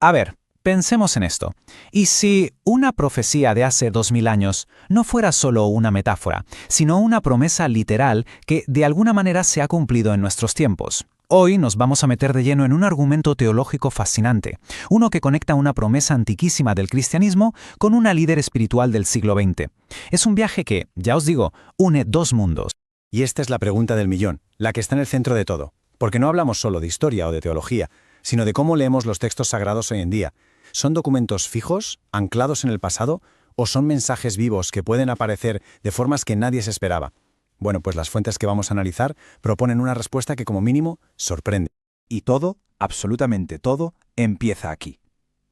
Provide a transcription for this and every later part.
A ver, pensemos en esto. ¿Y si una profecía de hace 2000 años no fuera solo una metáfora, sino una promesa literal que de alguna manera se ha cumplido en nuestros tiempos? Hoy nos vamos a meter de lleno en un argumento teológico fascinante, uno que conecta una promesa antiquísima del cristianismo con una líder espiritual del siglo XX. Es un viaje que, ya os digo, une dos mundos. Y esta es la pregunta del millón, la que está en el centro de todo. Porque no hablamos solo de historia o de teología, sino de cómo leemos los textos sagrados hoy en día. ¿Son documentos fijos, anclados en el pasado, o son mensajes vivos que pueden aparecer de formas que nadie se esperaba? Bueno, pues las fuentes que vamos a analizar proponen una respuesta que como mínimo sorprende. Y todo, absolutamente todo, empieza aquí,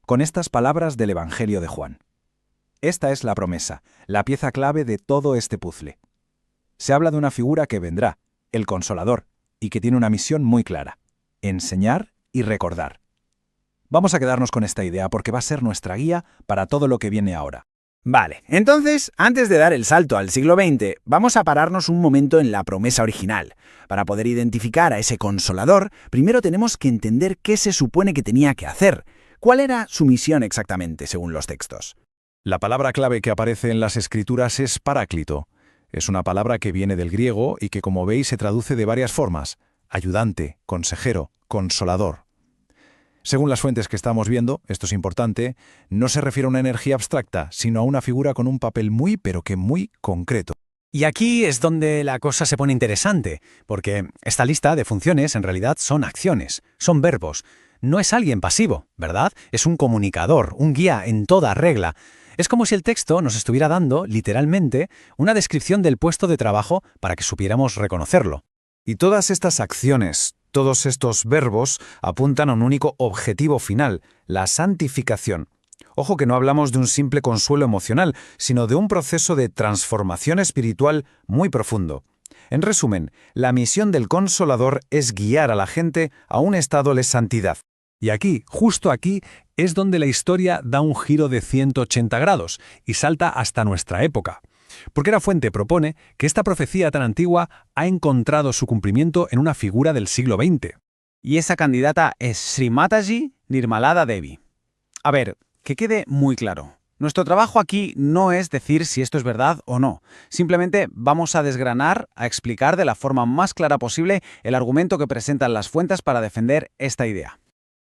con estas palabras del Evangelio de Juan. Esta es la promesa, la pieza clave de todo este puzzle. Se habla de una figura que vendrá, el Consolador, y que tiene una misión muy clara: enseñar y recordar. Vamos a quedarnos con esta idea porque va a ser nuestra guía para todo lo que viene ahora. Vale, entonces, antes de dar el salto al siglo XX, vamos a pararnos un momento en la promesa original. Para poder identificar a ese Consolador, primero tenemos que entender qué se supone que tenía que hacer. ¿Cuál era su misión exactamente, según los textos? La palabra clave que aparece en las Escrituras es Paráclito. Es una palabra que viene del griego y que, como veis, se traduce de varias formas: ayudante, consejero, consolador. Según las fuentes que estamos viendo, esto es importante, no se refiere a una energía abstracta, sino a una figura con un papel muy, pero que muy concreto. Y aquí es donde la cosa se pone interesante, porque esta lista de funciones en realidad son acciones, son verbos. No es alguien pasivo, ¿verdad? Es un comunicador, un guía en toda regla. Es como si el texto nos estuviera dando, literalmente, una descripción del puesto de trabajo para que supiéramos reconocerlo. Y todas estas acciones, todos estos verbos, apuntan a un único objetivo final: la santificación. Ojo que no hablamos de un simple consuelo emocional, sino de un proceso de transformación espiritual muy profundo. En resumen, la misión del Consolador es guiar a la gente a un estado de santidad. Y aquí, justo aquí, es donde la historia da un giro de 180 grados y salta hasta nuestra época. Porque la fuente propone que esta profecía tan antigua ha encontrado su cumplimiento en una figura del siglo XX. Y esa candidata es Sri Mataji Nirmala Devi. A ver, que quede muy claro. Nuestro trabajo aquí no es decir si esto es verdad o no. Simplemente vamos a desgranar, a explicar de la forma más clara posible el argumento que presentan las fuentes para defender esta idea.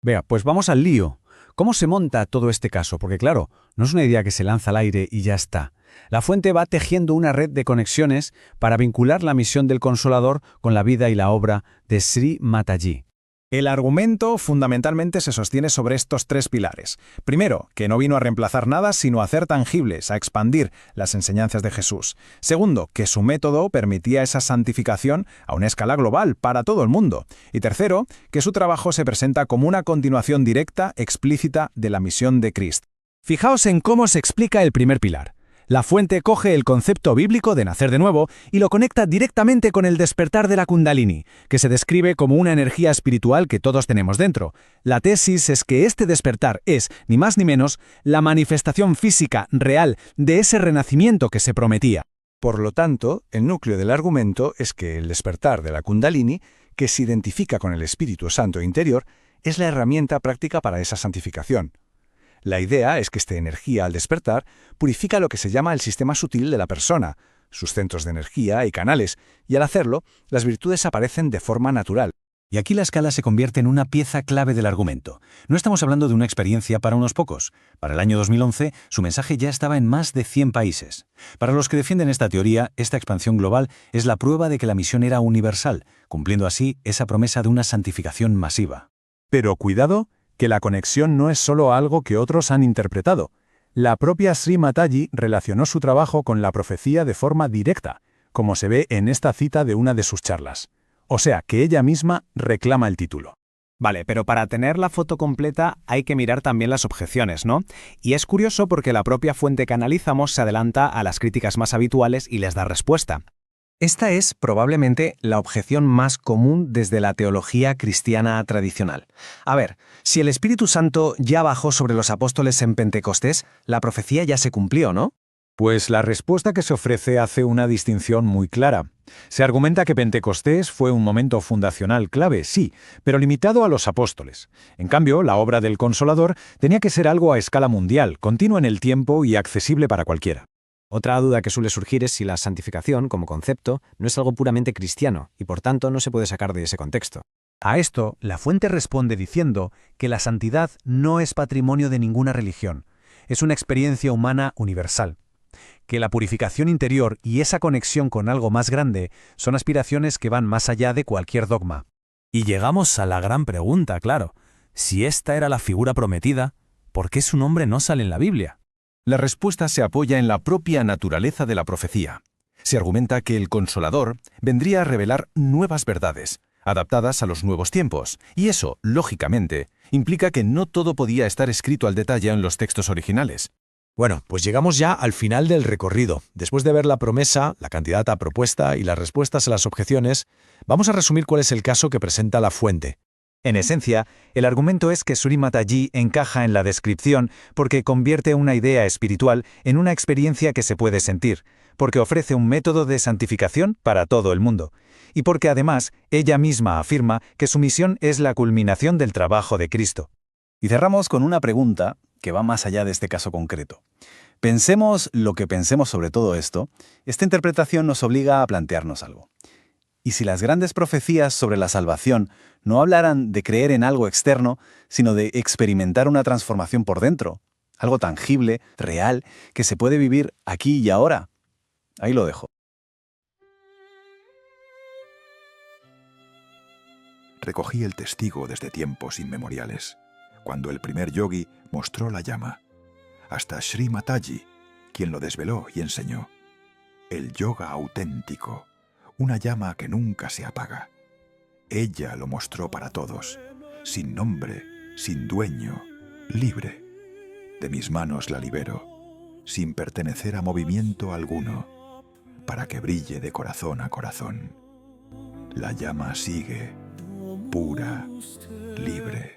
Vea, pues vamos al lío. ¿Cómo se monta todo este caso? Porque claro, no es una idea que se lanza al aire y ya está. La fuente va tejiendo una red de conexiones para vincular la misión del Consolador con la vida y la obra de Sri Mataji. El argumento fundamentalmente se sostiene sobre estos tres pilares. Primero, que no vino a reemplazar nada, sino a hacer tangibles, a expandir las enseñanzas de Jesús. Segundo, que su método permitía esa santificación a una escala global para todo el mundo. Y tercero, que su trabajo se presenta como una continuación directa, explícita de la misión de Cristo. Fijaos en cómo se explica el primer pilar. La fuente coge el concepto bíblico de nacer de nuevo y lo conecta directamente con el despertar de la Kundalini, que se describe como una energía espiritual que todos tenemos dentro. La tesis es que este despertar es, ni más ni menos, la manifestación física, real, de ese renacimiento que se prometía. Por lo tanto, el núcleo del argumento es que el despertar de la Kundalini, que se identifica con el Espíritu Santo interior, es la herramienta práctica para esa santificación. La idea es que esta energía, al despertar, purifica lo que se llama el sistema sutil de la persona, sus centros de energía y canales, y al hacerlo, las virtudes aparecen de forma natural. Y aquí la escala se convierte en una pieza clave del argumento. No estamos hablando de una experiencia para unos pocos. Para el año 2011, su mensaje ya estaba en más de 100 países. Para los que defienden esta teoría, esta expansión global es la prueba de que la misión era universal, cumpliendo así esa promesa de una santificación masiva. Pero cuidado, que la conexión no es solo algo que otros han interpretado. La propia Sri Mataji relacionó su trabajo con la profecía de forma directa, como se ve en esta cita de una de sus charlas. O sea, que ella misma reclama el título. Vale, pero para tener la foto completa hay que mirar también las objeciones, ¿no? Y es curioso porque la propia fuente que analizamos se adelanta a las críticas más habituales y les da respuesta. Esta es probablemente la objeción más común desde la teología cristiana tradicional. A ver, si el Espíritu Santo ya bajó sobre los apóstoles en Pentecostés, la profecía ya se cumplió, ¿no? Pues la respuesta que se ofrece hace una distinción muy clara. Se argumenta que Pentecostés fue un momento fundacional clave, sí, pero limitado a los apóstoles. En cambio, la obra del Consolador tenía que ser algo a escala mundial, continua en el tiempo y accesible para cualquiera. Otra duda que suele surgir es si la santificación, como concepto, no es algo puramente cristiano y por tanto no se puede sacar de ese contexto. A esto, la fuente responde diciendo que la santidad no es patrimonio de ninguna religión, es una experiencia humana universal. Que la purificación interior y esa conexión con algo más grande son aspiraciones que van más allá de cualquier dogma. Y llegamos a la gran pregunta, claro. Si esta era la figura prometida, ¿por qué su nombre no sale en la Biblia? La respuesta se apoya en la propia naturaleza de la profecía. Se argumenta que el Consolador vendría a revelar nuevas verdades, adaptadas a los nuevos tiempos, y eso, lógicamente, implica que no todo podía estar escrito al detalle en los textos originales. Bueno, pues llegamos ya al final del recorrido. Después de ver la promesa, la candidata propuesta y las respuestas a las objeciones, vamos a resumir cuál es el caso que presenta la fuente. En esencia, el argumento es que Sri Mataji encaja en la descripción porque convierte una idea espiritual en una experiencia que se puede sentir, porque ofrece un método de santificación para todo el mundo, y porque además ella misma afirma que su misión es la culminación del trabajo de Cristo. Y cerramos con una pregunta que va más allá de este caso concreto. Pensemos lo que pensemos sobre todo esto, esta interpretación nos obliga a plantearnos algo. ¿Y si las grandes profecías sobre la salvación no hablaran de creer en algo externo, sino de experimentar una transformación por dentro? Algo tangible, real, que se puede vivir aquí y ahora. Ahí lo dejo. Recogí el testigo desde tiempos inmemoriales, cuando el primer yogi mostró la llama, hasta Sri Mataji, quien lo desveló y enseñó. El yoga auténtico, una llama que nunca se apaga. Ella lo mostró para todos, sin nombre, sin dueño, libre. De mis manos la libero, sin pertenecer a movimiento alguno, para que brille de corazón a corazón. La llama sigue, pura, libre.